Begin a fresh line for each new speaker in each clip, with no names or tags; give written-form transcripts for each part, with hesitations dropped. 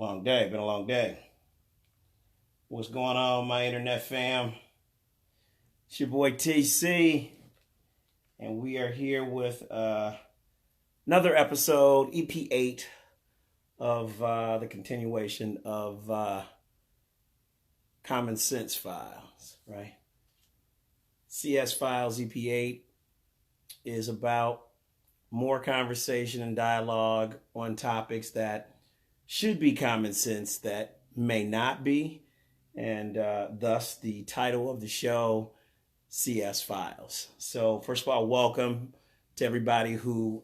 Long day. Been a long day. What's going on, my internet fam? It's your boy TC, and we are here with another episode, EP8, of the continuation of Common Sense Files, right? CS Files EP8 is about more conversation and dialogue on topics that should be common sense that may not be, and thus the title of the show, CS Files. So first of all, welcome to everybody who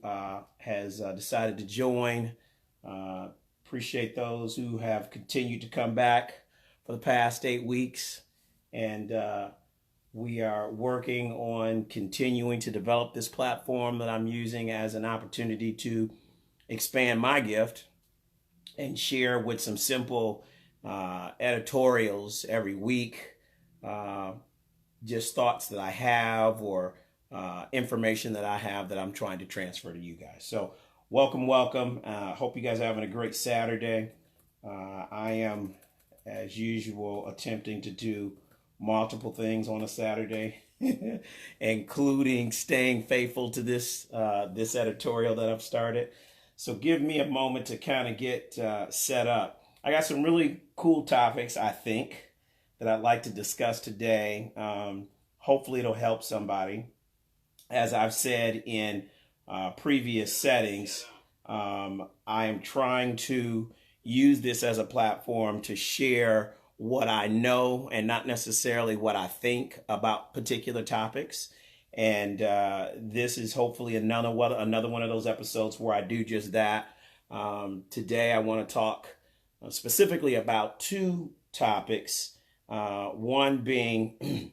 has decided to join. Appreciate those who have continued to come back for the past 8 weeks, and we are working on continuing to develop this platform that I'm using as an opportunity to expand my gift and share with some simple editorials every week, just thoughts that I have or information that I have that I'm trying to transfer to you guys. So welcome. Hope you guys are having a great Saturday. I am, as usual, attempting to do multiple things on a Saturday, including staying faithful to this editorial that I've started. So give me a moment to kind of get set up. I got some really cool topics, I think, that I'd like to discuss today. Hopefully it'll help somebody. As I've said in previous settings, I am trying to use this as a platform to share what I know and not necessarily what I think about particular topics. And this is hopefully another one of those episodes where I do just that. Today I want to talk specifically about two topics. One being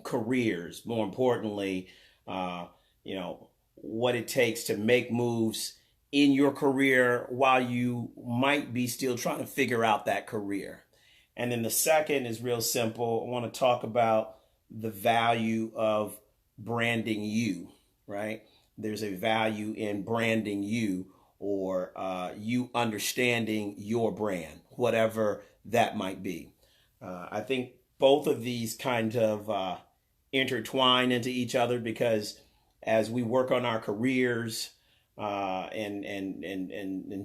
careers, more importantly, what it takes to make moves in your career while you might be still trying to figure out that career. And then the second is real simple. I want to talk about the value of branding you, right? There's a value in branding you, or you understanding your brand, whatever that might be. I think both of these kind of intertwine into each other, because as we work on our careers and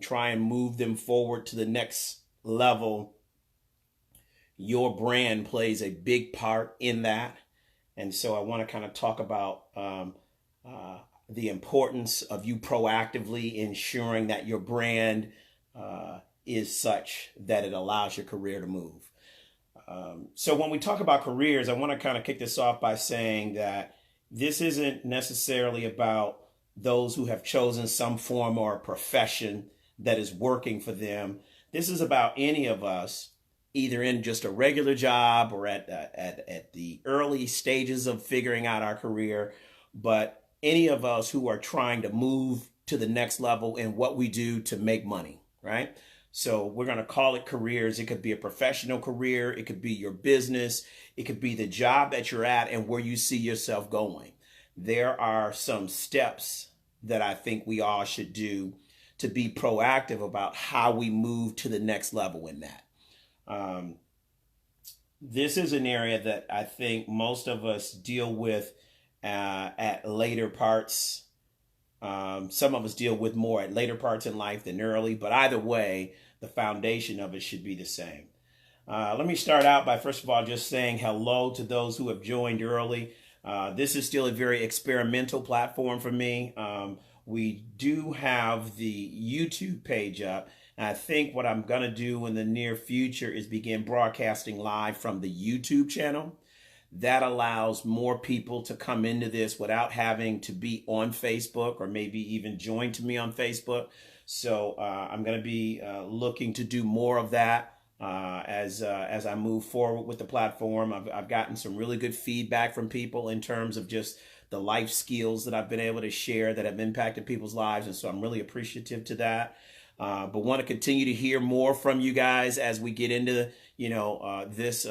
try and move them forward to the next level, your brand plays a big part in that. And so I want to kind of talk about the importance of you proactively ensuring that your brand is such that it allows your career to move. So when we talk about careers, I want to kind of kick this off by saying that this isn't necessarily about those who have chosen some form or profession that is working for them. This is about any of us, either in just a regular job or at the early stages of figuring out our career, but any of us who are trying to move to the next level in what we do to make money, right? So we're going to call it careers. It could be a professional career. It could be your business. It could be the job that you're at and where you see yourself going. There are some steps that I think we all should do to be proactive about how we move to the next level in that. This is an area that I think most of us deal with at later parts. Some of us deal with more at later parts in life than early, but either way, the foundation of it should be the same. Let me start out by, first of all, just saying hello to those who have joined early. This is still a very experimental platform for me. We do have the YouTube page up. And I think what I'm going to do in the near future is begin broadcasting live from the YouTube channel. That allows more people to come into this without having to be on Facebook or maybe even join to me on Facebook. So I'm going to be looking to do more of that as I move forward with the platform. I've gotten some really good feedback from people in terms of just the life skills that I've been able to share that have impacted people's lives. And so I'm really appreciative to that. But want to continue to hear more from you guys as we get into, this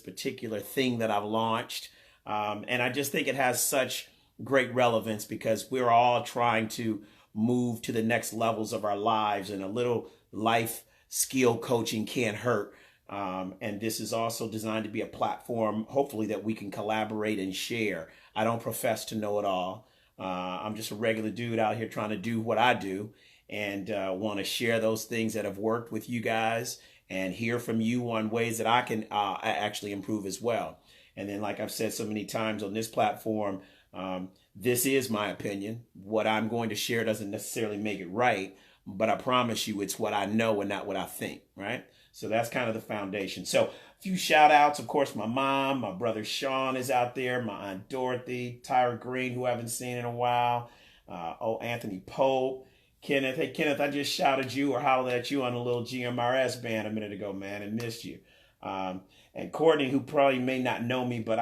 particular thing that I've launched. And I just think it has such great relevance because we're all trying to move to the next levels of our lives. And a little life skill coaching can't hurt. And this is also designed to be a platform, hopefully, that we can collaborate and share. I don't profess to know it all. I'm just a regular dude out here trying to do what I do, and want to share those things that have worked with you guys and hear from you on ways that I can actually improve as well. And then, like I've said so many times on this platform, this is my opinion. What I'm going to share doesn't necessarily make it right, but I promise you it's what I know and not what I think, right? So that's kind of the foundation. So a few shout outs. Of course, my mom, my brother Sean is out there, my Aunt Dorothy, Tyra Green, who I haven't seen in a while. Anthony Pope, Kenneth. Hey, Kenneth, I just shouted you or hollered at you on a little GMRS band a minute ago, man, and missed you. And Courtney, who probably may not know me, but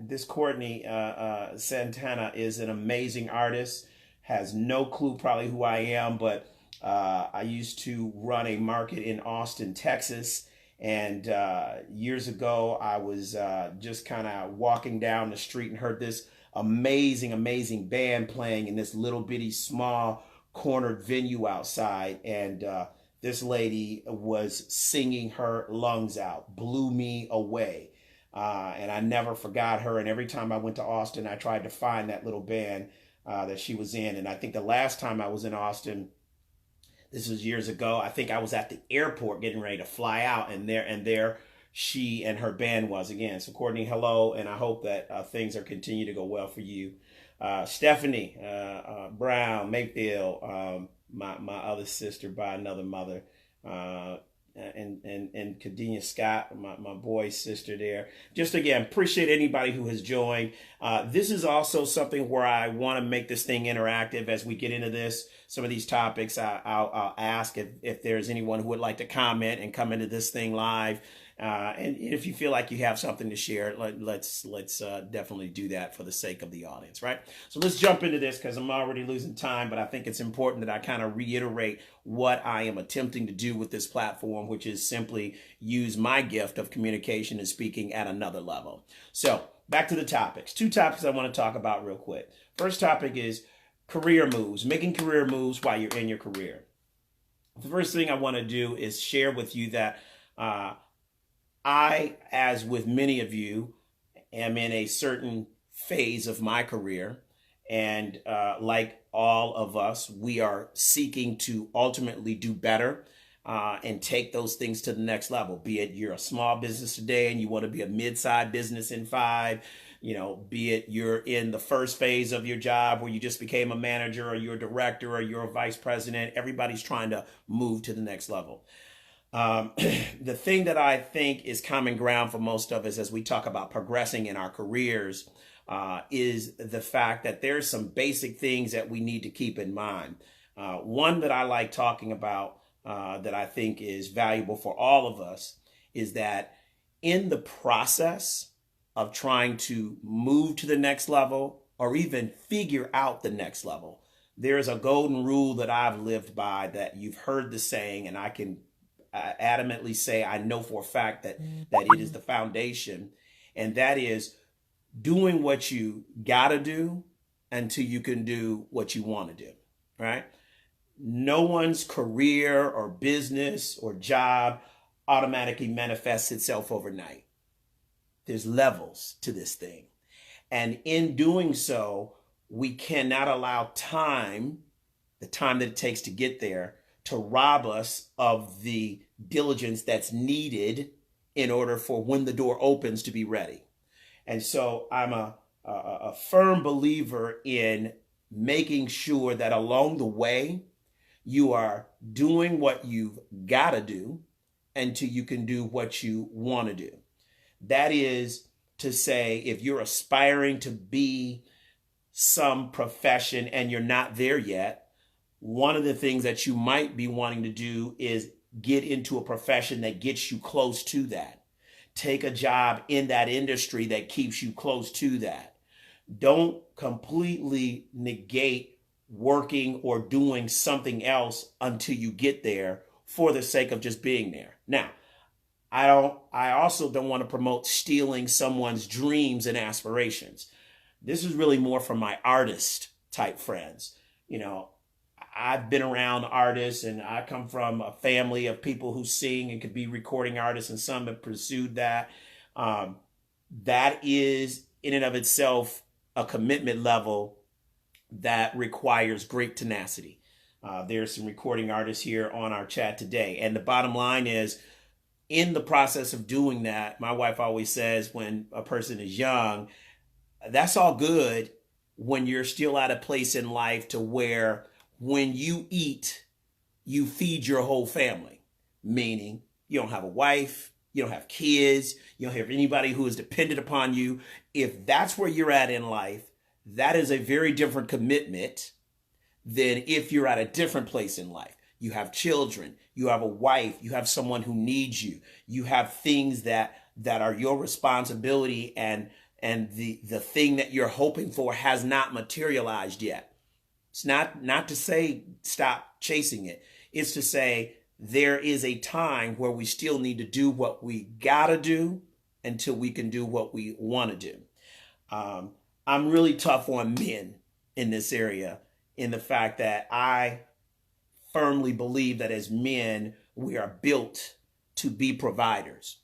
this Courtney Santana is an amazing artist, has no clue probably who I am, but I used to run a market in Austin, Texas. And years ago, I was just kind of walking down the street and heard this amazing, amazing band playing in this little bitty small cornered venue outside. And this lady was singing her lungs out, blew me away. And I never forgot her. And every time I went to Austin, I tried to find that little band that she was in. And I think the last time I was in Austin, this was years ago, I think I was at the airport getting ready to fly out, and there she and her band was again. So Courtney, hello, and I hope that things are continue to go well for you. Stephanie Brown Mayfield, my other sister by another mother, and Cadenia Scott, my boy's sister there. Just again, appreciate anybody who has joined. This is also something where I want to make this thing interactive as we get into this. Some of these topics, I'll ask if there's anyone who would like to comment and come into this thing live. And if you feel like you have something to share, let's definitely do that for the sake of the audience, right? So let's jump into this because I'm already losing time, but I think it's important that I kind of reiterate what I am attempting to do with this platform, which is simply use my gift of communication and speaking at another level. So back to the topics. 2 topics I want to talk about real quick. First topic is career moves, making career moves while you're in your career. The first thing I want to do is share with you that I, as with many of you, am in a certain phase of my career. And like all of us, we are seeking to ultimately do better and take those things to the next level. Be it you're a small business today and you want to be a mid-sized business in 5, be it you're in the first phase of your job where you just became a manager or you're a director or you're a vice president. Everybody's trying to move to the next level. The thing that I think is common ground for most of us as we talk about progressing in our careers is the fact that there's some basic things that we need to keep in mind. One that I like talking about that I think is valuable for all of us is that in the process of trying to move to the next level or even figure out the next level, there's a golden rule that I've lived by that you've heard the saying, and I can adamantly say I know for a fact that it is the foundation, and that is doing what you gotta do until you can do what you want to do, right? No one's career or business or job automatically manifests itself overnight. There's levels to this thing. And in doing so, we cannot allow time, the time that it takes to get there, to rob us of the diligence that's needed in order for when the door opens to be ready. And so I'm a firm believer in making sure that along the way, you are doing what you've got to do until you can do what you want to do. That is to say, if you're aspiring to be some profession and you're not there yet, one of the things that you might be wanting to do is get into a profession that gets you close to that. Take a job in that industry that keeps you close to that. Don't completely negate working or doing something else until you get there for the sake of just being there. Now, I also don't want to promote stealing someone's dreams and aspirations. This is really more for my artist type friends. I've been around artists, and I come from a family of people who sing and could be recording artists, and some have pursued that. Um, that is in and of itself a commitment level that requires great tenacity. There's some recording artists here on our chat today. And the bottom line is, in the process of doing that, my wife always says when a person is young, that's all good when you're still at a place in life to where when you eat, you feed your whole family. Meaning you don't have a wife, you don't have kids, you don't have anybody who is dependent upon you. If that's where you're at in life, that is a very different commitment than if you're at a different place in life. You have children, you have a wife, you have someone who needs you, you have things that are your responsibility, and the thing that you're hoping for has not materialized yet. It's not to say stop chasing it. It's to say there is a time where we still need to do what we gotta do until we can do what we want to do. I'm really tough on men in this area, in the fact that I firmly believe that as men, we are built to be providers.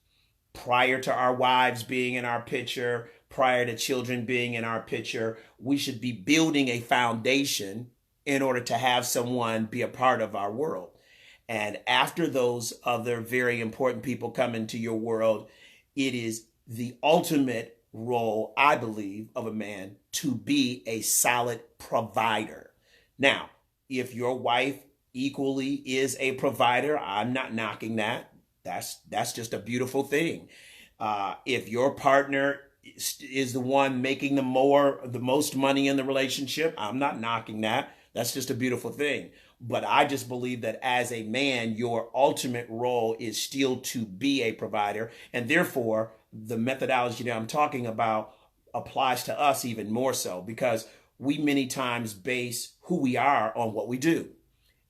Prior to our wives being in our picture, prior to children being in our picture, we should be building a foundation in order to have someone be a part of our world. And after those other very important people come into your world, it is the ultimate role, I believe, of a man to be a solid provider. Now, if your wife equally is a provider, I'm not knocking that. That's just a beautiful thing. If your partner is the one making the most money in the relationship, I'm not knocking that. That's just a beautiful thing. But I just believe that as a man, your ultimate role is still to be a provider. And therefore, the methodology that I'm talking about applies to us even more so, because we many times base who we are on what we do.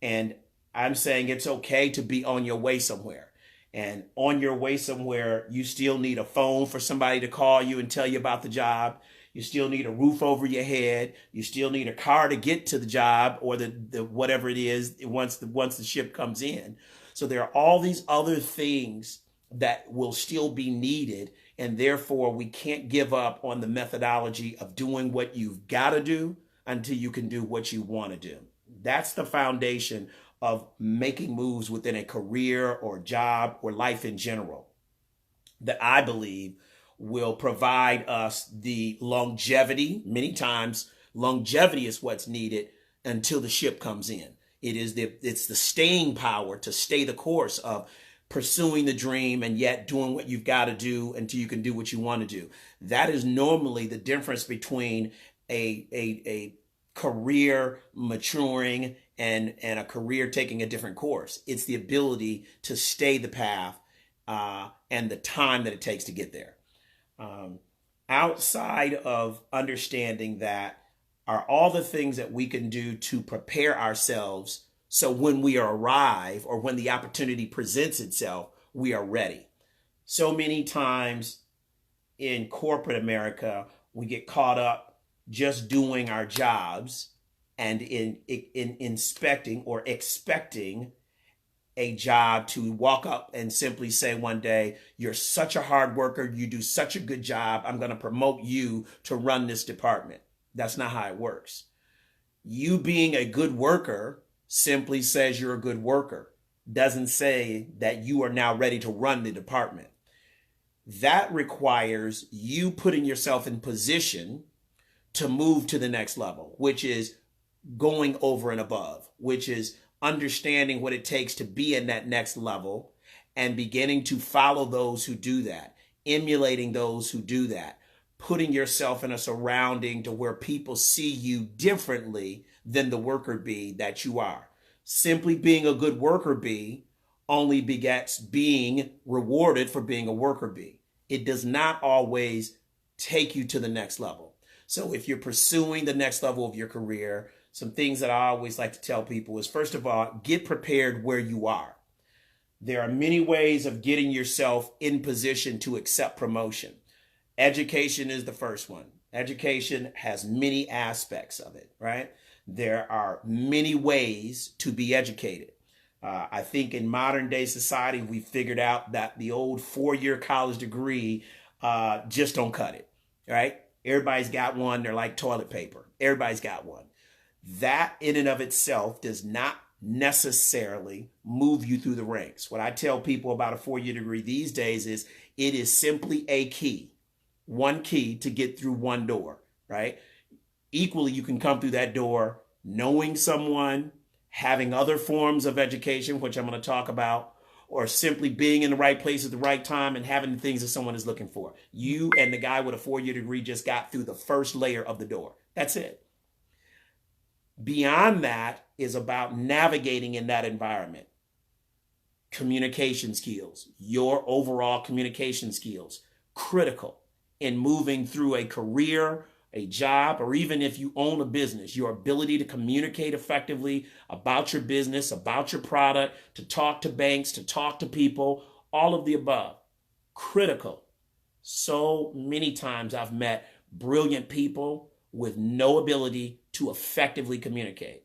And I'm saying it's okay to be on your way somewhere. And on your way somewhere, you still need a phone for somebody to call you and tell you about the job. You still need a roof over your head. You still need a car to get to the job, or the whatever it is once the ship comes in. So there are all these other things that will still be needed, and therefore we can't give up on the methodology of doing what you've got to do until you can do what you want to do. That's the foundation of making moves within a career or job or life in general, that I believe will provide us the longevity. Many times longevity is what's needed until the ship comes in. It's the staying power to stay the course of pursuing the dream and yet doing what you've got to do until you can do what you want to do. That is normally the difference between a career maturing and a career taking a different course. It's the ability to stay the path and the time that it takes to get there. Outside of understanding that are all the things that we can do to prepare ourselves so when we arrive, or when the opportunity presents itself, we are ready. So many times in corporate America, we get caught up just doing our jobs and in inspecting or expecting a job to walk up and simply say one day, you're such a hard worker, you do such a good job, I'm going to promote you to run this department. That's not how it works. You being a good worker simply says you're a good worker. Doesn't say that you are now ready to run the department. That requires you putting yourself in position to move to the next level, which is going over and above, which is understanding what it takes to be in that next level and beginning to follow those who do that, emulating those who do that, putting yourself in a surrounding to where people see you differently than the worker bee that you are. Simply being a good worker bee only begets being rewarded for being a worker bee. It does not always take you to the next level. So if you're pursuing the next level of your career, some things that I always like to tell people is, first of all, get prepared where you are. There are many ways of getting yourself in position to accept promotion. Education is the first one. Education has many aspects of it, right? There are many ways to be educated. I think in modern day society, we figured out that the old 4-year college degree just don't cut it, right? Everybody's got one. They're like toilet paper. Everybody's got one. That in and of itself does not necessarily move you through the ranks. What I tell people about a 4-year degree these days is it is simply a key, one key to get through one door, right? Equally, you can come through that door knowing someone, having other forms of education, which I'm going to talk about, or simply being in the right place at the right time and having the things that someone is looking for. You and the guy with a 4-year degree just got through the first layer of the door. That's it. Beyond that is about navigating in that environment. Communication skills, your overall communication skills, critical in moving through a career, a job, or even if you own a business, your ability to communicate effectively about your business, about your product, to talk to banks, to talk to people, all of the above, critical. So many times I've met brilliant people with no ability to effectively communicate.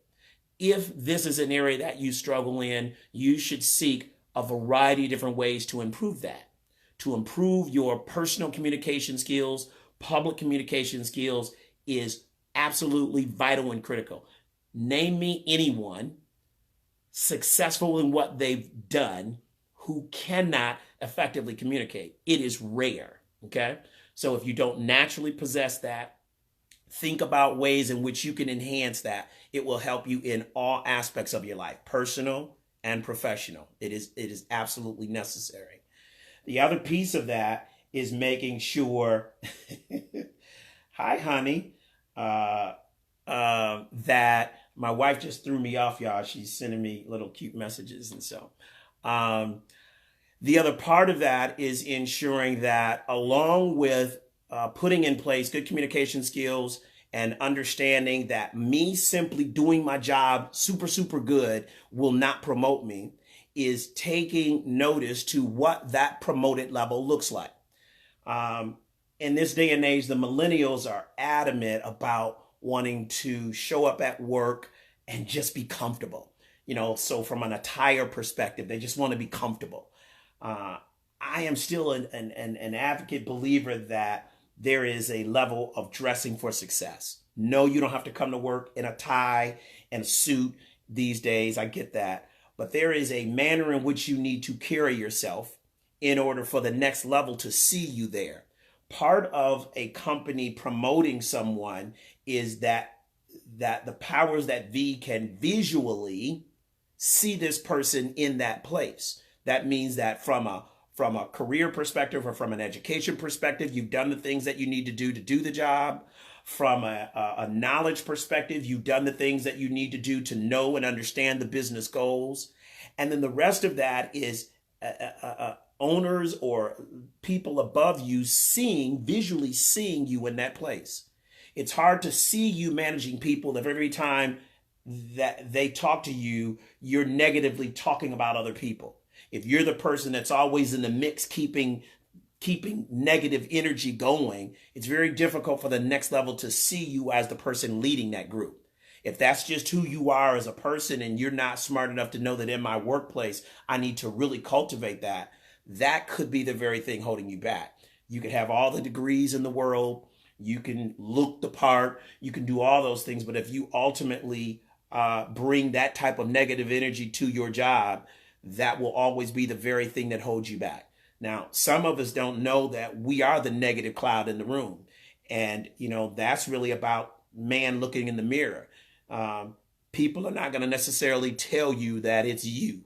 If this is an area that you struggle in, you should seek a variety of different ways to improve that, to improve your personal communication skills. Public communication skills is absolutely vital and critical. Name me anyone successful in what they've done who cannot effectively communicate. It is rare, okay? So if you don't naturally possess that, think about ways in which you can enhance that. It will help you in all aspects of your life, personal and professional. It is absolutely necessary. The other piece of that is making sure, hi, honey, that my wife just threw me off, y'all. She's sending me little cute messages. And so the other part of that is ensuring that along with putting in place good communication skills and understanding that me simply doing my job super, super good will not promote me, is taking notice to what that promoted level looks like. In this day and age, the millennials are adamant about wanting to show up at work and just be comfortable. So from an attire perspective, they just want to be comfortable. I am still an advocate believer that there is a level of dressing for success. No, you don't have to come to work in a tie and a suit these days. I get that. But there is a manner in which you need to carry yourself in order for the next level to see you there. Part of a company promoting someone is that the powers that be can visually see this person in that place. That means that from a career perspective or from an education perspective, you've done the things that you need to do the job. From a knowledge perspective, you've done the things that you need to do to know and understand the business goals. And then the rest of that is owners or people above you visually seeing you in that place. It's hard to see you managing people if every time that they talk to you, you're negatively talking about other people. If you're the person that's always in the mix, keeping negative energy going, it's very difficult for the next level to see you as the person leading that group. If that's just who you are as a person and you're not smart enough to know that in my workplace, I need to really cultivate that, that could be the very thing holding you back. You could have all the degrees in the world. You can look the part. You can do all those things. But if you ultimately bring that type of negative energy to your job, that will always be the very thing that holds you back. Now, some of us don't know that we are the negative cloud in the room. And, that's really about man looking in the mirror. People are not going to necessarily tell you that it's you.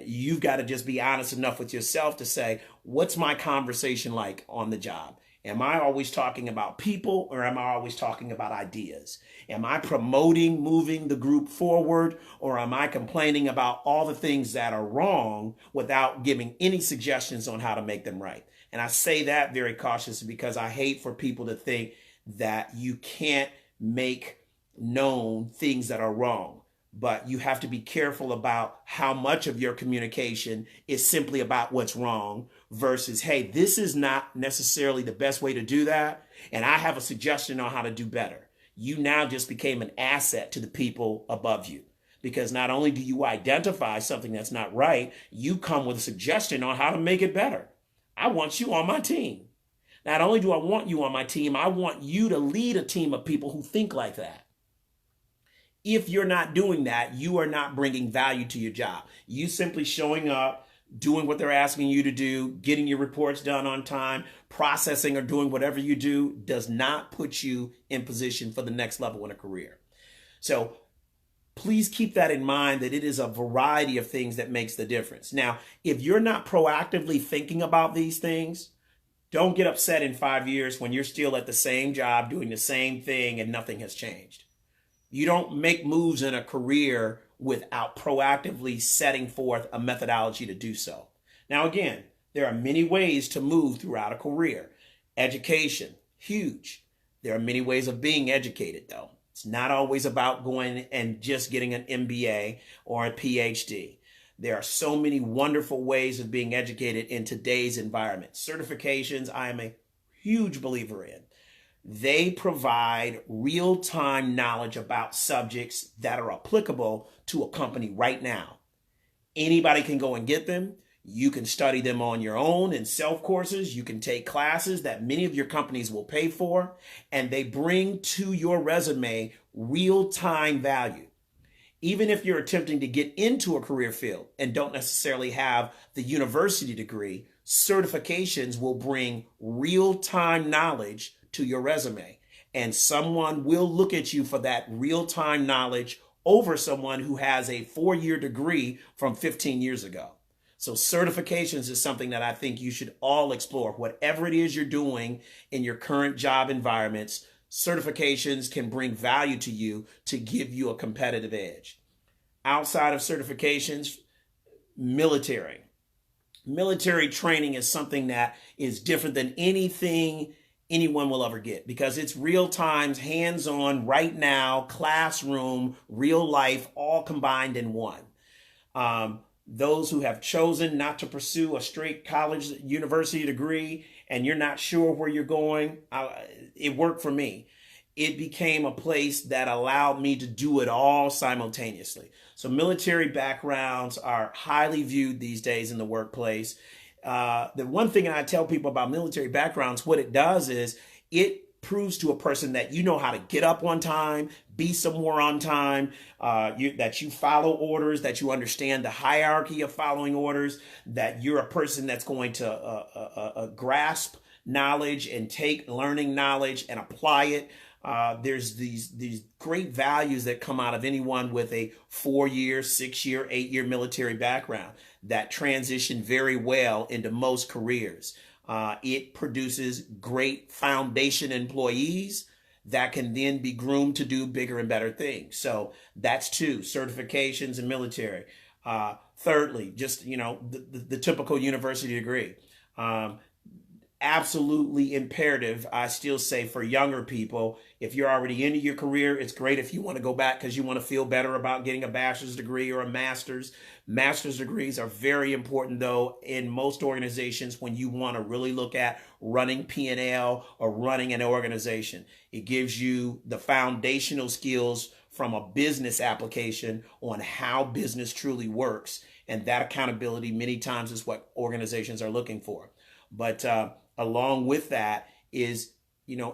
You've got to just be honest enough with yourself to say, what's my conversation like on the job? Am I always talking about people or am I always talking about ideas? Am I promoting moving the group forward or am I complaining about all the things that are wrong without giving any suggestions on how to make them right? And I say that very cautiously because I hate for people to think that you can't make known things that are wrong. But you have to be careful about how much of your communication is simply about what's wrong versus, hey, this is not necessarily the best way to do that. And I have a suggestion on how to do better. you now just became an asset to the people above you. Because not only do you identify something that's not right, you come with a suggestion on how to make it better. I want you on my team. Not only do I want you on my team, I want you to lead a team of people who think like that. If you're not doing that, you are not bringing value to your job. You simply showing up, doing what they're asking you to do, getting your reports done on time, processing or doing whatever you do does not put you in position for the next level in a career. So please keep that in mind, that it is a variety of things that makes the difference. Now, if you're not proactively thinking about these things, don't get upset in 5 years when you're still at the same job doing the same thing and nothing has changed. You don't make moves in a career without proactively setting forth a methodology to do so. Now, again, there are many ways to move throughout a career. Education, huge. There are many ways of being educated, though. It's not always about going and just getting an MBA or a PhD. There are so many wonderful ways of being educated in today's environment. Certifications, I am a huge believer in. They provide real-time knowledge about subjects that are applicable to a company right now. Anybody can go and get them. You can study them on your own in self-courses. You can take classes that many of your companies will pay for, and they bring to your resume real-time value. Even if you're attempting to get into a career field and don't necessarily have the university degree, certifications will bring real-time knowledge to your resume. And someone will look at you for that real-time knowledge over someone who has a 4-year degree from 15 years ago. So certifications is something that I think you should all explore. Whatever it is you're doing in your current job environments, certifications can bring value to you to give you a competitive edge. Outside of certifications, military. Military training is something that is different than anything anyone will ever get, because it's real time, hands-on, right now, classroom, real life, all combined in one. Those who have chosen not to pursue a straight college, university degree, and you're not sure where you're going, it worked for me. It became a place that allowed me to do it all simultaneously. So military backgrounds are highly viewed these days in the workplace. The one thing I tell people about military backgrounds, what it does is it proves to a person that you know how to get up on time, be somewhere on time, that you follow orders, that you understand the hierarchy of following orders, that you're a person that's going to grasp knowledge and take learning knowledge and apply it. There's these great values that come out of anyone with a 4-year, 6-year, 8-year military background that transition very well into most careers. It produces great foundation employees that can then be groomed to do bigger and better things. So that's 2, certifications and military. Thirdly, just, the typical university degree. Absolutely imperative, I still say, for younger people. If you're already into your career, it's great if you want to go back because you want to feel better about getting a bachelor's degree or a master's. Master's degrees are very important, though, in most organizations when you want to really look at running P&L or running an organization. It gives you the foundational skills from a business application on how business truly works. And that accountability many times is what organizations are looking for. But along with that is,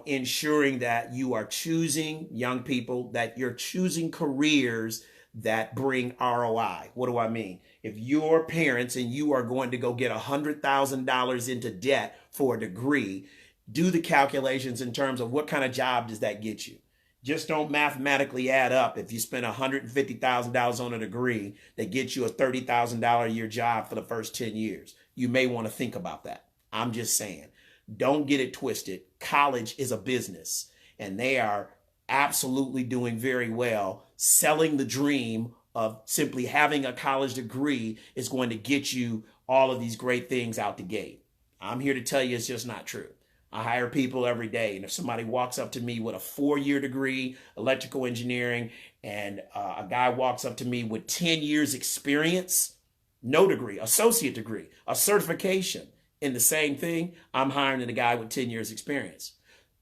ensuring that you are choosing, young people, that you're choosing careers that bring ROI. What do I mean? If you're parents and you are going to go get $100,000 into debt for a degree, do the calculations in terms of what kind of job does that get you. Just don't mathematically add up. If you spend $150,000 on a degree that gets you a $30,000 a year job for the first 10 years, you may want to think about that. I'm just saying, don't get it twisted. College is a business, and they are absolutely doing very well. Selling the dream of simply having a college degree is going to get you all of these great things out the gate. I'm here to tell you it's just not true. I hire people every day, and if somebody walks up to me with a 4-year degree, electrical engineering, and a guy walks up to me with 10 years experience, no degree, associate degree, a certification in the same thing, I'm hiring a guy with 10 years experience.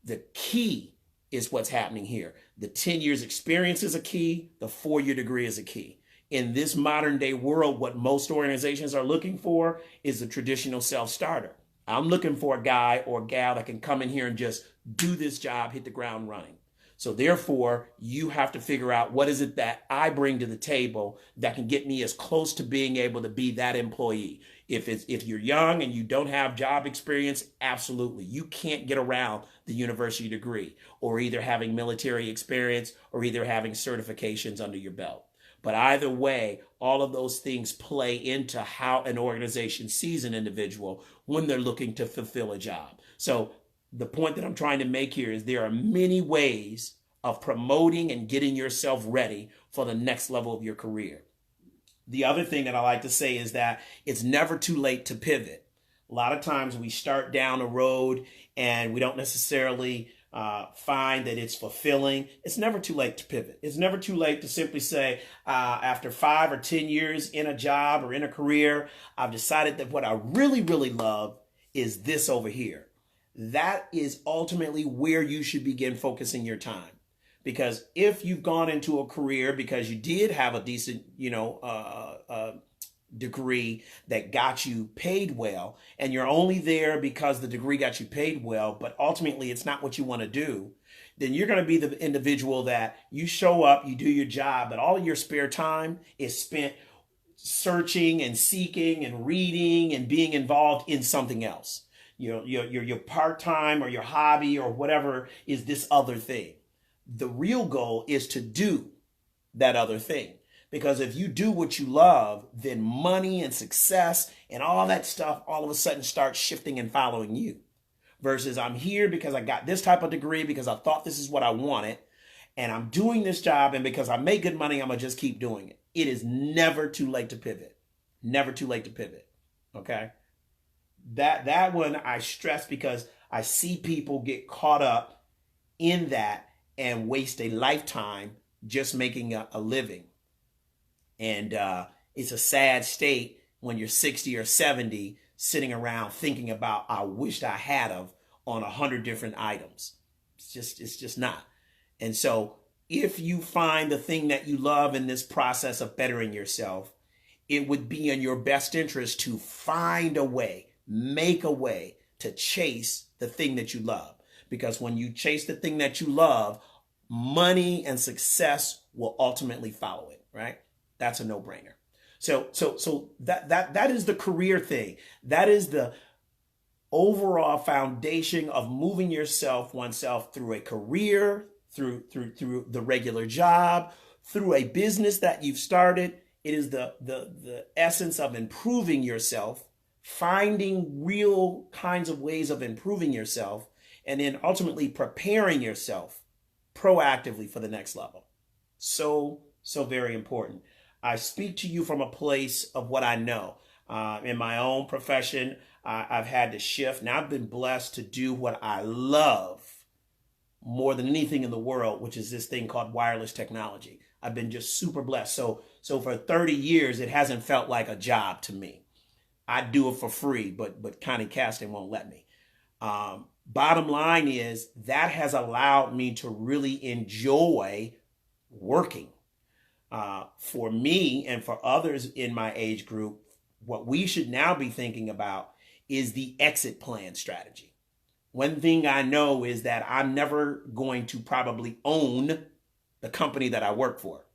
The key is what's happening here. The 10 years experience is a key. The 4-year degree is a key. In this modern day world, what most organizations are looking for is a traditional self-starter. I'm looking for a guy or gal that can come in here and just do this job, hit the ground running. So therefore, you have to figure out what is it that I bring to the table that can get me as close to being able to be that employee. If you're young and you don't have job experience, absolutely. You can't get around the university degree or either having military experience or either having certifications under your belt. But either way, all of those things play into how an organization sees an individual when they're looking to fulfill a job. So the point that I'm trying to make here is there are many ways of promoting and getting yourself ready for the next level of your career. The other thing that I like to say is that it's never too late to pivot. A lot of times we start down a road and we don't necessarily find that it's fulfilling. It's never too late to pivot. It's never too late to simply say, after 5 or 10 years in a job or in a career, I've decided that what I really, really love is this over here. That is ultimately where you should begin focusing your time. Because if you've gone into a career because you did have a decent, degree that got you paid well, and you're only there because the degree got you paid well, but ultimately it's not what you want to do, then you're going to be the individual that you show up, you do your job, but all of your spare time is spent searching and seeking and reading and being involved in something else. Your part-time or your hobby or whatever is this other thing. The real goal is to do that other thing. Because if you do what you love, then money and success and all that stuff all of a sudden starts shifting and following you. Versus I'm here because I got this type of degree because I thought this is what I wanted. And I'm doing this job, and because I make good money, I'm going to just keep doing it. It is never too late to pivot. Never too late to pivot. Okay? That one I stress because I see people get caught up in that and waste a lifetime just making a living. And it's a sad state when you're 60 or 70 sitting around thinking about, I wished I had of on 100 different items. It's just not. And so if you find the thing that you love in this process of bettering yourself, it would be in your best interest to find a way, make a way to chase the thing that you love. Because when you chase the thing that you love, money and success will ultimately follow it, right? That's a no-brainer. So that is the career thing. That is the overall foundation of moving oneself through a career, through the regular job, through a business that you've started. It is the essence of improving yourself, finding real kinds of ways of improving yourself, and then ultimately preparing yourself proactively for the next level. So very important. I speak to you from a place of what I know. In my own profession, I've had to shift. Now I've been blessed to do what I love more than anything in the world, which is this thing called wireless technology. I've been just super blessed. So for 30 years, it hasn't felt like a job to me. I do it for free, but Connie Caston won't let me. Bottom line is that has allowed me to really enjoy working. For me and for others in my age group, what we should now be thinking about is the exit plan strategy. One thing I know is that I'm never going to probably own the company that I work for.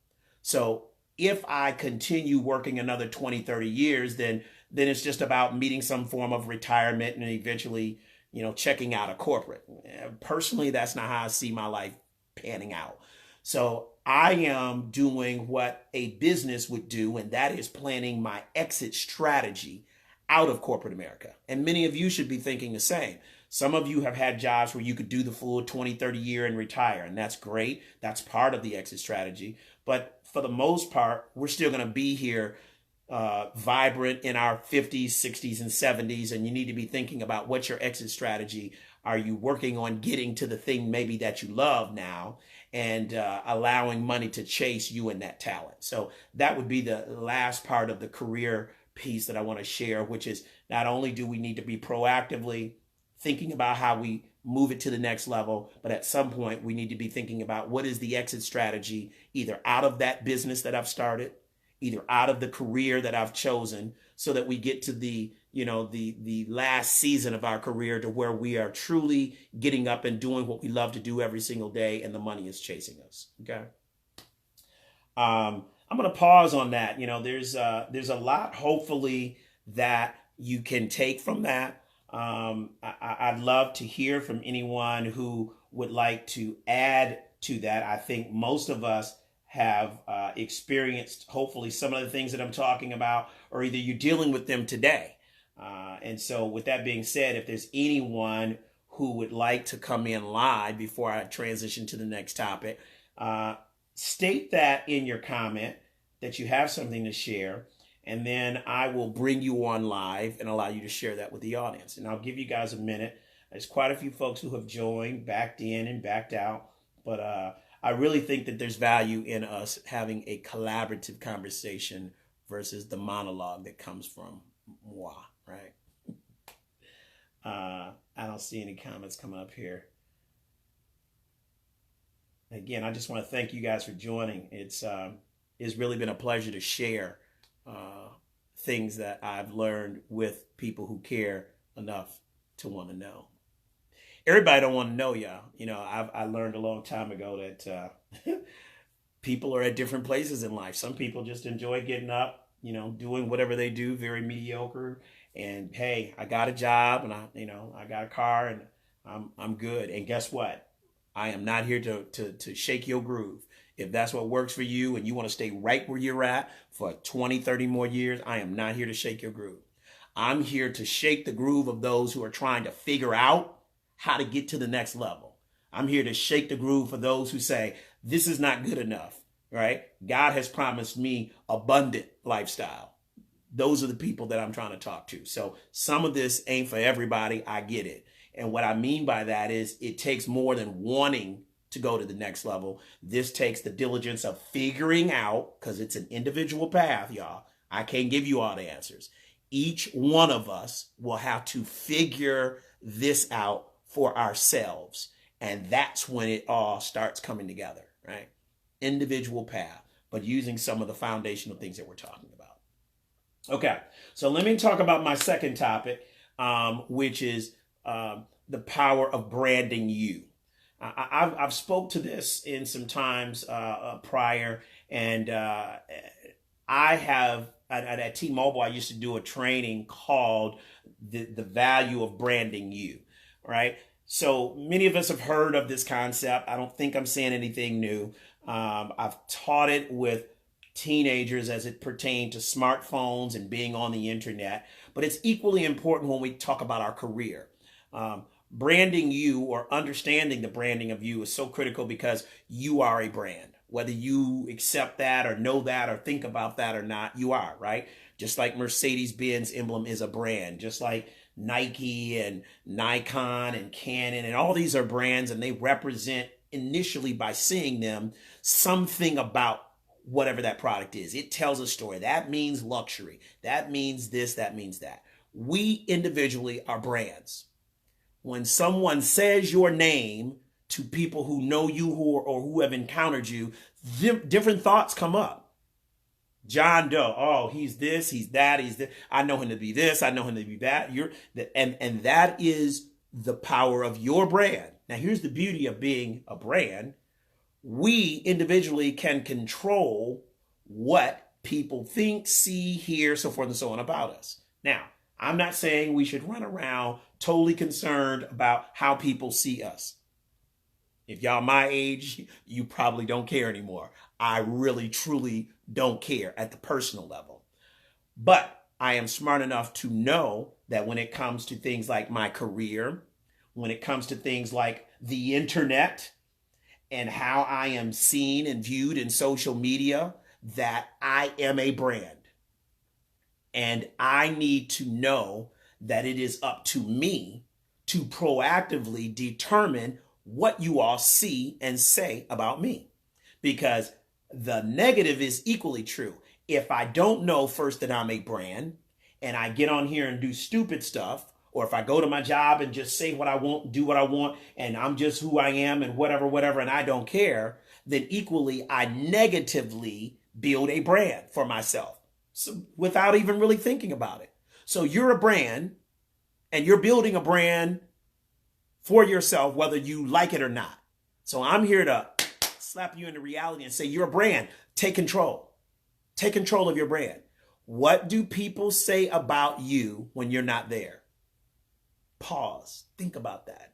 So if I continue working another 20, 30 years, then it's just about meeting some form of retirement and eventually, checking out of corporate. Personally, that's not how I see my life panning out. So I am doing what a business would do, and that is planning my exit strategy out of corporate America. And many of you should be thinking the same. Some of you have had jobs where you could do the full 20, 30 year and retire, and that's great. That's part of the exit strategy. But for the most part, we're still going to be here vibrant in our 50s, 60s, and 70s, and you need to be thinking about what's your exit strategy. Are you working on getting to the thing maybe that you love now and allowing money to chase you and that talent? So that would be the last part of the career piece that I want to share, which is not only do we need to be proactively thinking about how we move it to the next level. But at some point, we need to be thinking about what is the exit strategy, either out of that business that I've started, either out of the career that I've chosen, so that we get to the last season of our career to where we are truly getting up and doing what we love to do every single day, and the money is chasing us. Okay. I'm going to pause on that. There's a lot, hopefully, that you can take from that. I'd love to hear from anyone who would like to add to that. I think most of us have experienced, hopefully, some of the things that I'm talking about, or either you're dealing with them today. And so with that being said, if there's anyone who would like to come in live before I transition to the next topic, state that in your comment that you have something to share, and then I will bring you on live and allow you to share that with the audience. And I'll give you guys a minute. There's quite a few folks who have joined, backed in and backed out, but I really think that there's value in us having a collaborative conversation versus the monologue that comes from moi, right? I don't see any comments come up here. Again, I just want to thank you guys for joining. It's really been a pleasure to share things that I've learned with people who care enough to want to know. Everybody don't want to know, y'all. I learned a long time ago that people are at different places in life. Some people just enjoy getting up, doing whatever they do, very mediocre. And hey, I got a job and I got a car and I'm good. And guess what? I am not here to shake your groove. If that's what works for you and you want to stay right where you're at for 20, 30 more years, I am not here to shake your groove. I'm here to shake the groove of those who are trying to figure out how to get to the next level. I'm here to shake the groove for those who say, this is not good enough, right? God has promised me abundant lifestyle. Those are the people that I'm trying to talk to. So some of this ain't for everybody. I get it. And what I mean by that is it takes more than wanting to go to the next level. This takes the diligence of figuring out, because it's an individual path, y'all. I can't give you all the answers. Each one of us will have to figure this out for ourselves. And that's when it all starts coming together, right? Individual path, but using some of the foundational things that we're talking about. Okay, so let me talk about my second topic, which is the power of branding you. I've spoke to this in some times prior, and I have at T-Mobile, I used to do a training called the value of branding you, right? So many of us have heard of this concept. I don't think I'm saying anything new. I've taught it with teenagers as it pertained to smartphones and being on the internet, but it's equally important when we talk about our career. Branding you, or understanding the branding of you, is so critical because you are a brand. Whether you accept that or know that or think about that or not, you are, right? Just like Mercedes-Benz emblem is a brand, just like Nike and Nikon and Canon, and all these are brands, and they represent, initially by seeing them, something about whatever that product is. It tells a story. That means luxury. That means this, that means that. We individually are brands. When someone says your name to people who know you or who have encountered you, different thoughts come up. John Doe, oh, he's this, he's that, he's this. I know him to be this, I know him to be that. And that is the power of your brand. Now, here's the beauty of being a brand. We individually can control what people think, see, hear, so forth and so on about us. Now, I'm not saying we should run around totally concerned about how people see us. If y'all my age, you probably don't care anymore. I really, truly don't care at the personal level. But I am smart enough to know that when it comes to things like my career, when it comes to things like the internet and how I am seen and viewed in social media, that I am a brand. And I need to know that it is up to me to proactively determine what you all see and say about me. Because the negative is equally true. If I don't know first that I'm a brand and I get on here and do stupid stuff, or if I go to my job and just say what I want, do what I want, and I'm just who I am and whatever, and I don't care, then equally I negatively build a brand for myself, so, without even really thinking about it. So you're a brand, and you're building a brand for yourself, whether you like it or not. So I'm here to slap you into reality and say, you're a brand. Take control. Take control of your brand. What do people say about you when you're not there? Pause. Think about that.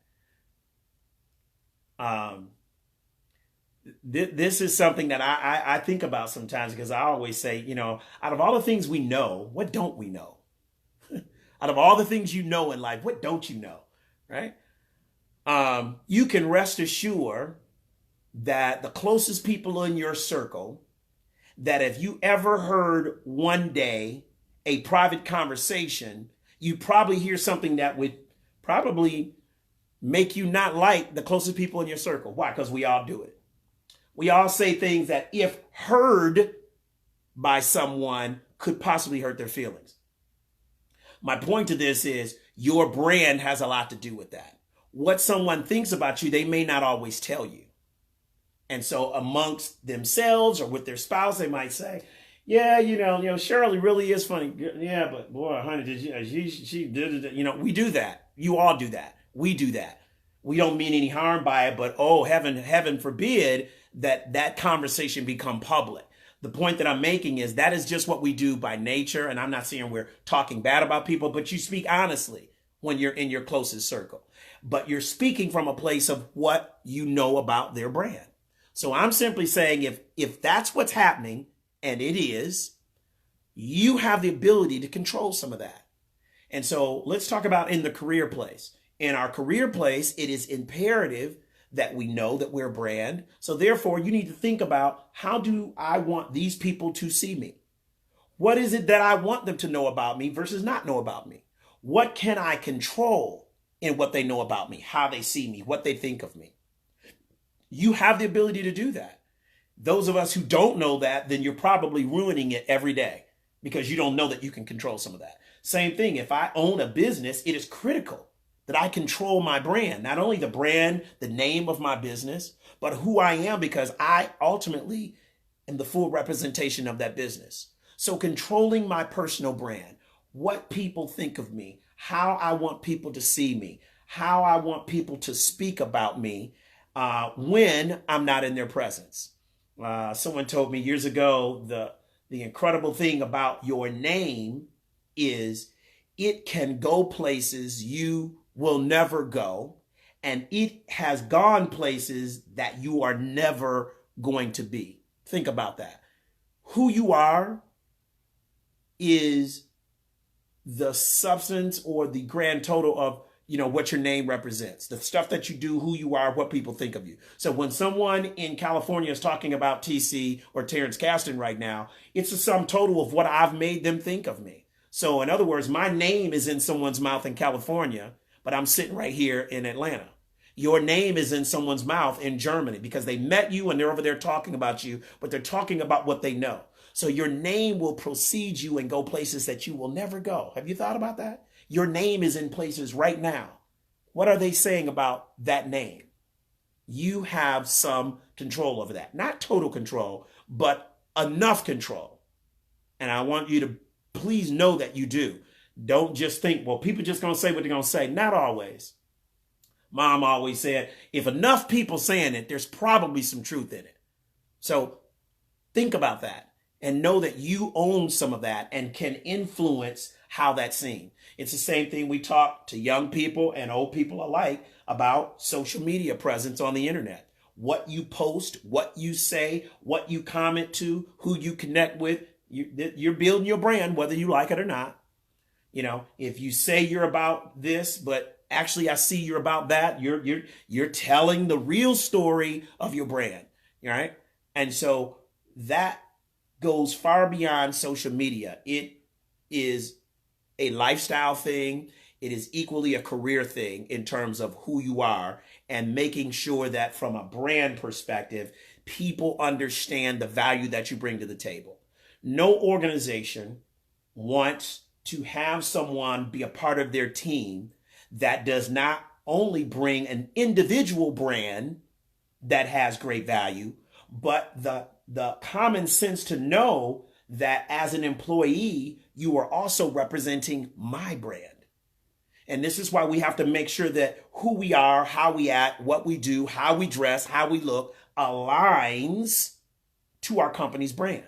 This is something that I think about sometimes, because I always say, out of all the things we know, what don't we know? Out of all the things you know in life, what don't you know, right? You can rest assured that the closest people in your circle, that if you ever heard one day a private conversation, you probably hear something that would probably make you not like the closest people in your circle. Why? Because we all do it. We all say things that, if heard by someone, could possibly hurt their feelings. My point to this is your brand has a lot to do with that. What someone thinks about you, they may not always tell you. And so amongst themselves or with their spouse, they might say, yeah, Shirley really is funny. Yeah, but boy, honey, she did it. We do that. You all do that. We do that. We don't mean any harm by it, but heaven forbid that conversation become public. The point that I'm making is that is just what we do by nature. And I'm not saying we're talking bad about people, but you speak honestly when you're in your closest circle. But you're speaking from a place of what you know about their brand. So I'm simply saying, if that's what's happening, and it is, you have the ability to control some of that. And so let's talk about in the career place. In our career place, it is imperative that we know that we're a brand. So therefore, you need to think about, how do I want these people to see me? What is it that I want them to know about me versus not know about me? What can I control in what they know about me, how they see me, what they think of me? You have the ability to do that. Those of us who don't know that, then you're probably ruining it every day, because you don't know that you can control some of that. Same thing, if I own a business, it is critical that I control my brand, not only the brand, the name of my business, but who I am, because I ultimately am the full representation of that business. So controlling my personal brand, what people think of me, how I want people to see me, how I want people to speak about me when I'm not in their presence. Someone told me years ago, the incredible thing about your name is it can go places you will never go, and it has gone places that you are never going to be. Think about that. Who you are is the substance or the grand total of what your name represents, the stuff that you do, who you are, what people think of you. So when someone in California is talking about TC or Terrence Caston right now, it's a sum total of what I've made them think of me. So in other words, my name is in someone's mouth in California, but I'm sitting right here in Atlanta. Your name is in someone's mouth in Germany because they met you and they're over there talking about you, but they're talking about what they know. So your name will precede you and go places that you will never go. Have you thought about that? Your name is in places right now. What are they saying about that name? You have some control over that. Not total control, but enough control. And I want you to please know that you do. Don't just think, well, people just going to say what they're going to say. Not always. Mom always said, if enough people saying it, there's probably some truth in it. So think about that and know that you own some of that and can influence how that's seen. It's the same thing we talk to young people and old people alike about social media presence on the internet. What you post, what you say, what you comment to, who you connect with, you're building your brand, whether you like it or not. If you say you're about this, but actually I see you're about that, you're telling the real story of your brand, right? And so that goes far beyond social media. It is a lifestyle thing. It is equally a career thing in terms of who you are and making sure that from a brand perspective, people understand the value that you bring to the table. No organization wants to have someone be a part of their team that does not only bring an individual brand that has great value, but the common sense to know that as an employee, you are also representing my brand. And this is why we have to make sure that who we are, how we act, what we do, how we dress, how we look aligns to our company's brand.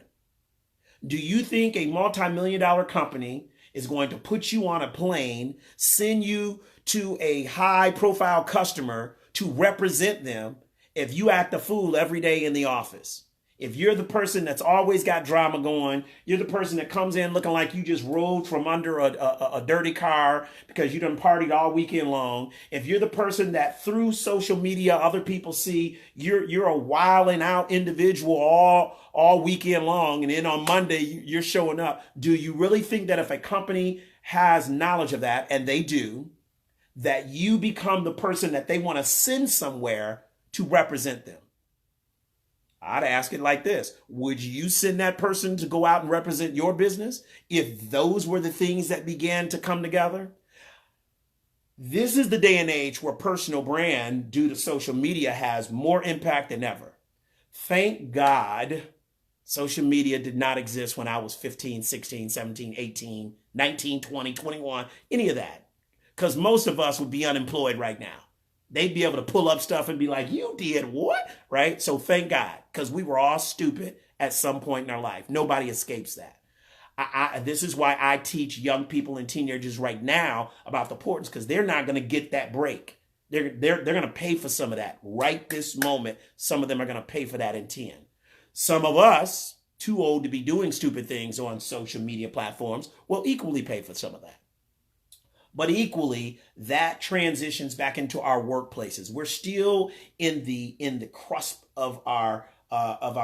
Do you think a multi-million-dollar company is going to put you on a plane, send you to a high-profile customer to represent them if you act a fool every day in the office? If you're the person that's always got drama going, you're the person that comes in looking like you just rolled from under a dirty car because you done partied all weekend long. If you're the person that through social media, other people see you're a wilding out individual all weekend long, and then on Monday you're showing up. Do you really think that if a company has knowledge of that, and they do, that you become the person that they want to send somewhere to represent them? I'd ask it like this. Would you send that person to go out and represent your business if those were the things that began to come together? This is the day and age where personal brand, due to social media, has more impact than ever. Thank God social media did not exist when I was 15, 16, 17, 18, 19, 20, 21, any of that. Because most of us would be unemployed right now. They'd be able to pull up stuff and be like, you did what? Right? So thank God, because we were all stupid at some point in our life. Nobody escapes that. This is why I teach young people and teenagers right now about the importance, because they're not going to get that break. They're going to pay for some of that right this moment. Some of them are going to pay for that in 10. Some of us, too old to be doing stupid things on social media platforms, will equally pay for some of that. But equally, that transitions back into our workplaces. We're still in the cusp of our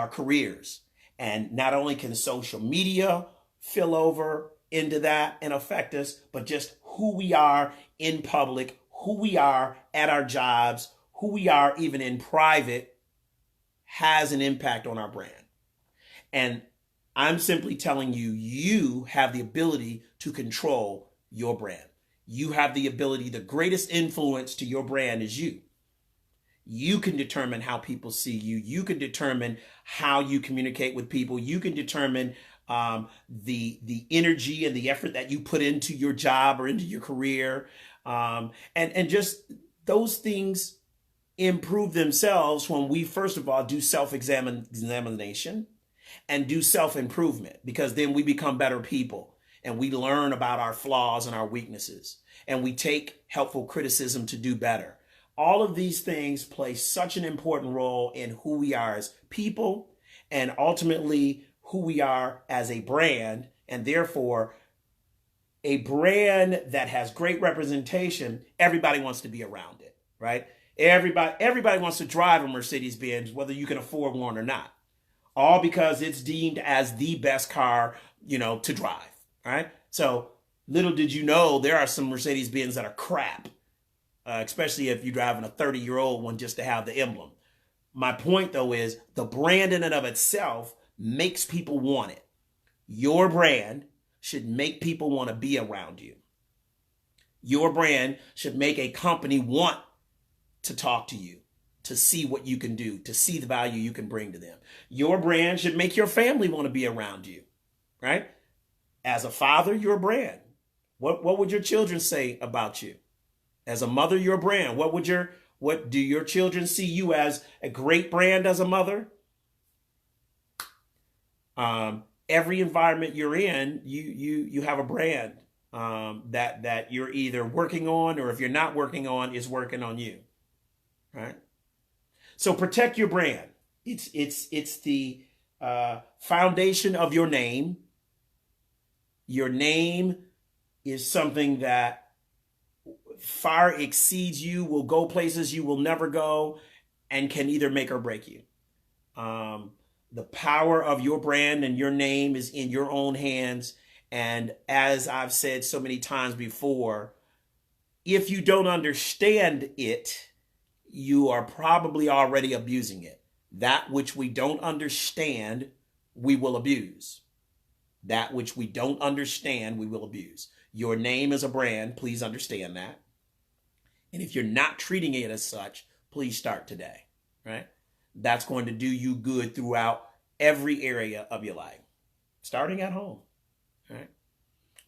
careers, and not only can social media fill over into that and affect us, but just who we are in public, who we are at our jobs, who we are even in private, has an impact on our brand. And I'm simply telling you, you have the ability to control your brand. You have the ability, the greatest influence to your brand is you. You can determine how people see you. You can determine how you communicate with people. You can determine the energy and the effort that you put into your job or into your career. And just those things improve themselves when we, first of all, do self-examination and do self-improvement, because then we become better people. And we learn about our flaws and our weaknesses, and we take helpful criticism to do better. All of these things play such an important role in who we are as people, and ultimately who we are as a brand. And therefore, a brand that has great representation, everybody wants to be around it, right? Everybody wants to drive a Mercedes-Benz, whether you can afford one or not, all because it's deemed as the best car, to drive. All right. So little did you know, there are some Mercedes-Benz that are crap, especially if you're driving a 30-year-old one just to have the emblem. My point, though, is the brand in and of itself makes people want it. Your brand should make people want to be around you. Your brand should make a company want to talk to you, to see what you can do, to see the value you can bring to them. Your brand should make your family want to be around you, right? As a father, you're a brand. What would your children say about you? As a mother, you're a brand. What do your children see you as a great brand as a mother? Every environment you're in, you have a brand that you're either working on, or if you're not working on, is working on you. Right? So protect your brand. It's the foundation of your name. Your name is something that far exceeds you, will go places you will never go, and can either make or break you. The power of your brand and your name is in your own hands. And as I've said so many times before, if you don't understand it, you are probably already abusing it. That which we don't understand, we will abuse. That which we don't understand, we will abuse. Your name is a brand. Please understand that. And if you're not treating it as such, please start today, right? That's going to do you good throughout every area of your life, starting at home, right?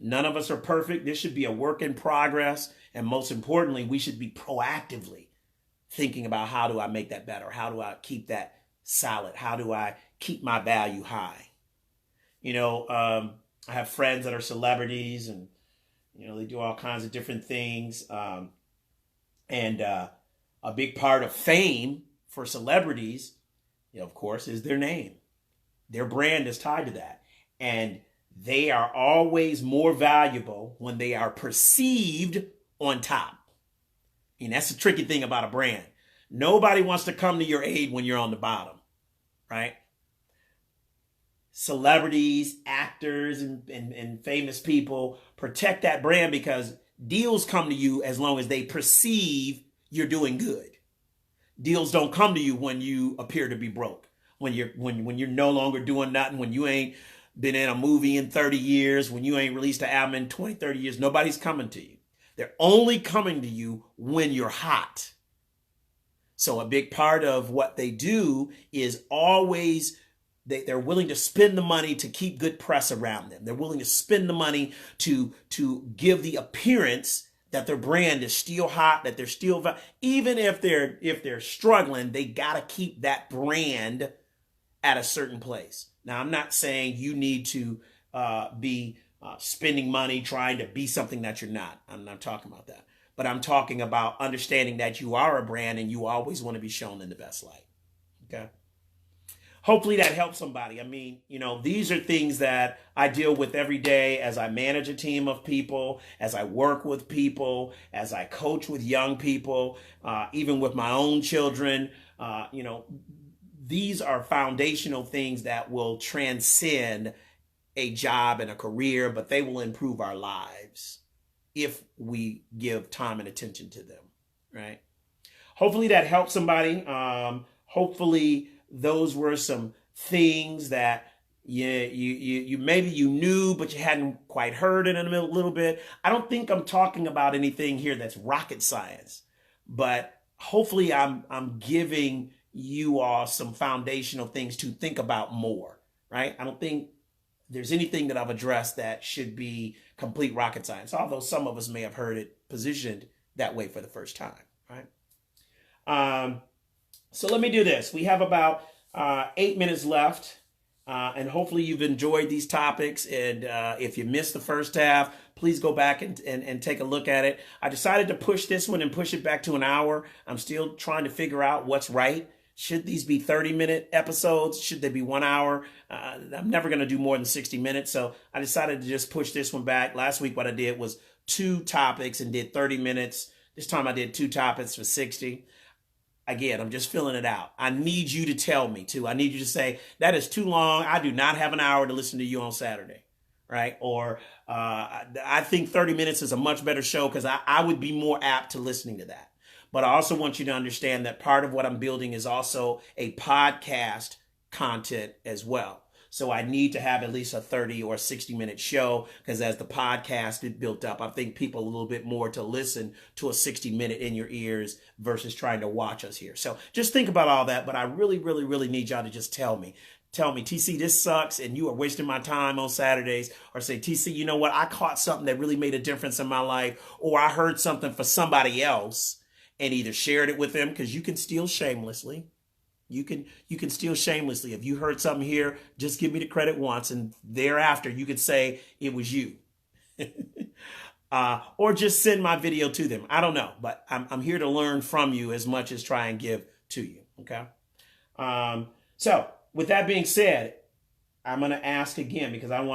None of us are perfect. This should be a work in progress. And most importantly, we should be proactively thinking about, how do I make that better? How do I keep that solid? How do I keep my value high? I have friends that are celebrities, and, they do all kinds of different things. And a big part of fame for celebrities, of course, is their name. Their brand is tied to that. And they are always more valuable when they are perceived on top. And that's the tricky thing about a brand. Nobody wants to come to your aid when you're on the bottom, right? Celebrities, actors, and famous people protect that brand because deals come to you as long as they perceive you're doing good. Deals don't come to you when you appear to be broke, when you're no longer doing nothing, when you ain't been in a movie in 30 years, when you ain't released an album in 20, 30 years. Nobody's coming to you. They're only coming to you when you're hot. So a big part of what they do is always they're willing to spend the money to keep good press around them. They're willing to spend the money to give the appearance that their brand is still hot, that they're still, even if they're struggling, they got to keep that brand at a certain place. Now, I'm not saying you need to be spending money trying to be something that you're not. I'm not talking about that. But I'm talking about understanding that you are a brand and you always want to be shown in the best light. Okay? Hopefully that helps somebody. I mean, these are things that I deal with every day as I manage a team of people, as I work with people, as I coach with young people, even with my own children. These are foundational things that will transcend a job and a career, but they will improve our lives if we give time and attention to them, right? Hopefully that helps somebody. Hopefully those were some things that you maybe you knew, but you hadn't quite heard it in a little bit. I don't think I'm talking about anything here that's rocket science, but hopefully I'm giving you all some foundational things to think about more, right? I don't think there's anything that I've addressed that should be complete rocket science, although some of us may have heard it positioned that way for the first time, right? So let me do this. We have about 8 minutes left, and hopefully you've enjoyed these topics. And if you missed the first half, please go back and take a look at it. I decided to push this one and push it back to an hour. I'm still trying to figure out what's right. Should these be 30-minute episodes? Should they be 1 hour? I'm never going to do more than 60 minutes. So I decided to just push this one back. Last week, what I did was 2 topics and did 30 minutes. This time I did 2 topics for 60. Again, I'm just filling it out. I need you to tell me too. I need you to say, that is too long. I do not have an hour to listen to you on Saturday, right? Or I think 30 minutes is a much better show because I would be more apt to listening to that. But I also want you to understand that part of what I'm building is also a podcast content as well. So I need to have at least a 30 or 60-minute show because as the podcast is built up, I think people a little bit more to listen to a 60-minute in your ears versus trying to watch us here. So just think about all that. But I really, really, really need y'all to just tell me, TC, this sucks and you are wasting my time on Saturdays. Or say, TC, you know what? I caught something that really made a difference in my life. Or I heard something for somebody else and either shared it with them, because you can steal shamelessly. You can steal shamelessly. If you heard something here, just give me the credit once, and thereafter you could say it was you. Or just send my video to them. I don't know, but I'm here to learn from you as much as try and give to you. Okay. So with that being said, I'm going to ask again because I don't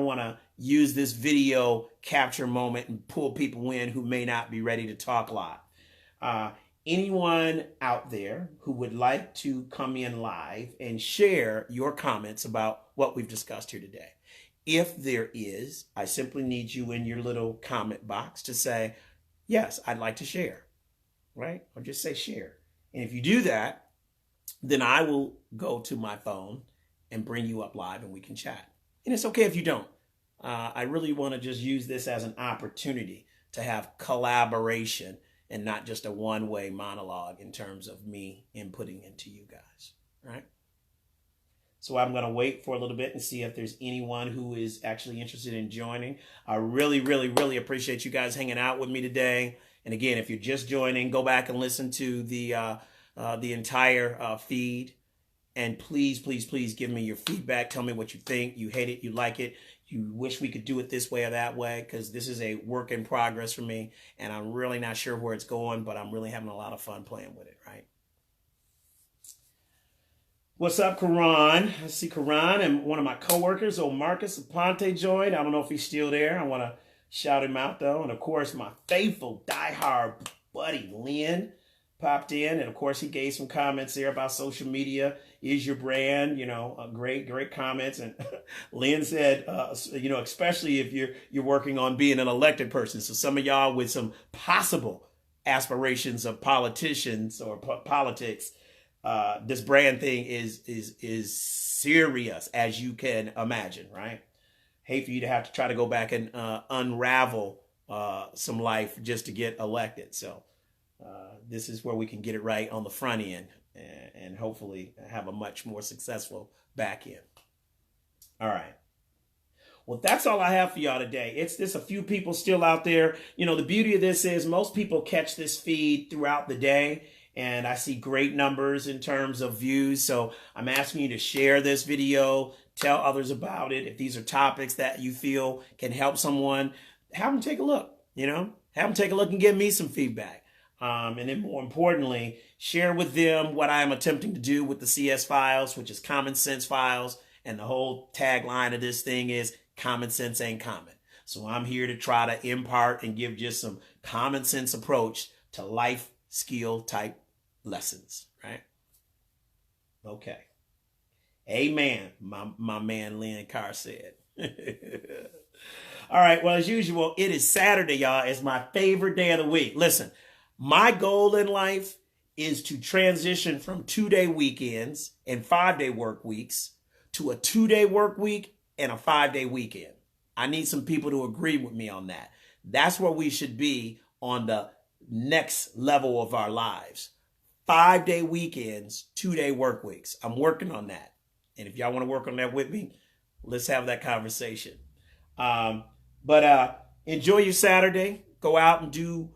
want to use this video capture moment and pull people in who may not be ready to talk live. Anyone out there who would like to come in live and share your comments about what we've discussed here today. If there is, I simply need you in your little comment box to say, yes, I'd like to share, right? Or just say share. And if you do that, then I will go to my phone and bring you up live and we can chat. And it's okay if you don't. I really want to just use this as an opportunity to have collaboration and not just a one-way monologue in terms of me inputting into you guys, right? So I'm going to wait for a little bit and see if there's anyone who is actually interested in joining. I really, really, really appreciate you guys hanging out with me today. And again, if you're just joining, go back and listen to the entire feed. And please, please, please give me your feedback. Tell me what you think. You hate it, you like it, you wish we could do it this way or that way, because this is a work in progress for me. And I'm really not sure where it's going, but I'm really having a lot of fun playing with it, right? What's up, Karan? I see Karan and one of my coworkers, old Marcus Aponte, joined. I don't know if he's still there. I want to shout him out, though. And, of course, my faithful, diehard buddy, Lynn, popped in. And, of course, he gave some comments there about social media is your brand. You know, great comments. And Lynn said, you know, especially if you're working on being an elected person. So some of y'all with some possible aspirations of politicians or politics, this brand thing is serious, as you can imagine, right? Hate for you to have to try to go back and unravel some life just to get elected. So this is where we can get it right on the front end and hopefully have a much more successful back end. All right. Well, that's all I have for y'all today. There's a few people still out there. You know, the beauty of this is most people catch this feed throughout the day. And I see great numbers in terms of views. So I'm asking you to share this video, tell others about it. If these are topics that you feel can help someone, have them take a look, you know, have them take a look and give me some feedback. And then more importantly, share with them what I'm attempting to do with the CS Files, which is Common Sense Files. And the whole tagline of this thing is common sense ain't common. So I'm here to try to impart and give just some common sense approach to life skill type lessons, right? Okay. Amen, my man Lynn Carr said. All right, well, as usual, it is Saturday, y'all. It's my favorite day of the week. Listen, my goal in life is to transition from 2-day weekends and 5-day work weeks to a 2-day work week and a 5-day weekend. I need some people to agree with me on that. That's where we should be on the next level of our lives. 5-day weekends, 2-day work weeks. I'm working on that. And if y'all want to work on that with me, let's have that conversation. But enjoy your Saturday. Go out and do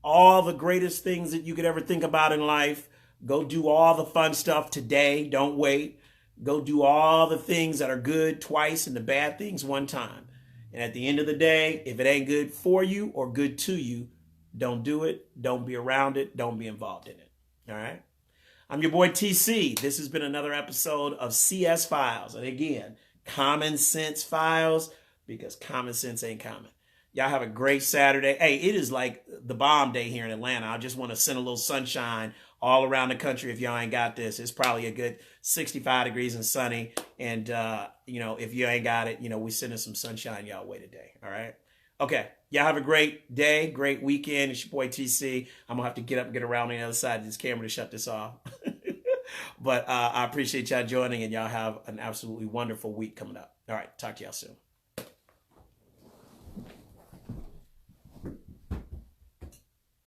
all the greatest things that you could ever think about in life. Go do all the fun stuff today. Don't wait. Go do all the things that are good twice and the bad things one time. And at the end of the day, if it ain't good for you or good to you, don't do it. Don't be around it. Don't be involved in it. All right. I'm your boy TC. This has been another episode of CS Files. And again, Common Sense Files, because common sense ain't common. Y'all have a great Saturday. Hey, it is like the bomb day here in Atlanta. I just want to send a little sunshine all around the country. If y'all ain't got this, it's probably a good 65 degrees and sunny. And, you know, if you ain't got it, you know, we sending some sunshine y'all way today. All right. Okay. Y'all have a great day, great weekend. It's your boy TC. I'm going to have to get up and get around on the other side of this camera to shut this off. But I appreciate y'all joining, and y'all have an absolutely wonderful week coming up. All right. Talk to y'all soon.